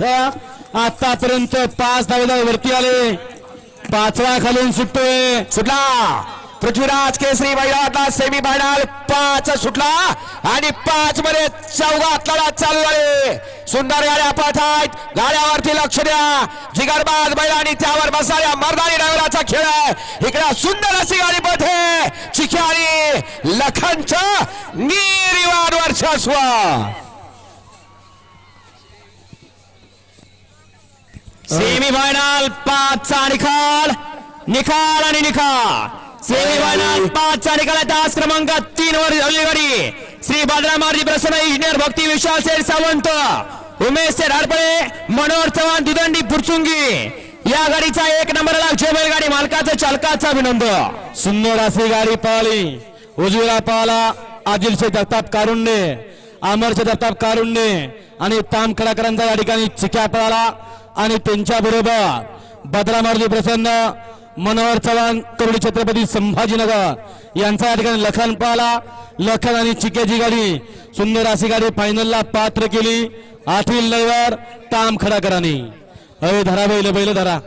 आतापर्यंत 5 धावेदार वरती आले. 5वा खालून सुटतोय. सुटला पृथ्वीराज केसरी बैलातला सेमी फायनल 5 सुटला आणि 5 मध्ये 4 चालू झाले. सुंदर गाड्या पाठ आहेत. गाड्यावरती लक्ष द्या. जिगरबाज बैल आणि त्यावर बसणाऱ्या मर्दानी ड्रायव्हराचा खेळ आहे. इकडे सुंदर अशी गाडी पळते. चिख्या आणि लखनचं निर्विवाद वर्चस्व. सेमी फायनल 5चा निकाल आणि निकाल. सेमी फायनल 5चा निकाल. तास क्रमांक 3 वर धावली गाडी श्री बादरा मार्जी प्रसन्न इंजिनियर भक्ती विशाल शेठ सावंत उमेश शेठ हडपळे मनोहर चव्हाण दुदंडी पुरचुंगी या गाडीचा 1 नंबरला जेबल गाडी मालकाचं चालकाचं अभिनंदन. सुंदर अशी गाडी पळाली. उजवीला पळाला आदिल शेख जगताप कारुंडे, अमर शेख जगताप कारुंडे आणि ताम कलाकारांचा या ठिकाणी चिक्या पळाला आणि त्यांच्या बरोबर बदला मारुती प्रसन्न मनोहर चव्हाण करोडी छत्रपती संभाजीनगर यांचा या ठिकाणी लखन पळाला. लखन आणि चिक्याची गाडी सुंदर अशी गाडी फायनलला पात्र केली. आठील ड्रायव्हर ताम खडाकरांनी. अरे धरा बैल धरा.